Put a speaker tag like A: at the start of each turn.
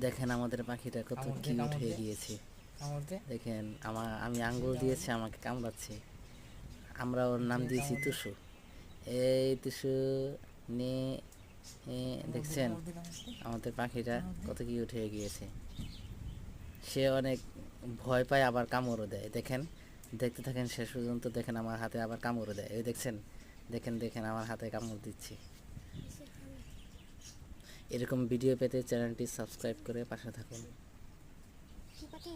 A: দেখেন আমাদের পাখিটা কত কিউট হয়ে গিয়েছে। দেখেন আমি আঙ্গুল দিয়েছি, আমাকে কামড়াচ্ছে। আমরা ওর নাম দিয়েছি টুসু। এই টুসু নে। দেখছেন আমাদের পাখিটা কত কিউট হয়ে গিয়েছে। সে অনেক ভয় পায়, আবার কামড়ও দেয়। দেখেন, দেখতে থাকেন শেষ পর্যন্ত। দেখেন আমার হাতে আবার কামড়ও দেয়। এই দেখছেন, দেখেন দেখেন আমার হাতে কামড় দিচ্ছে। এরকম ভিডিও পেতে চ্যানেলটি সাবস্ক্রাইব করে পাশে থাকুন।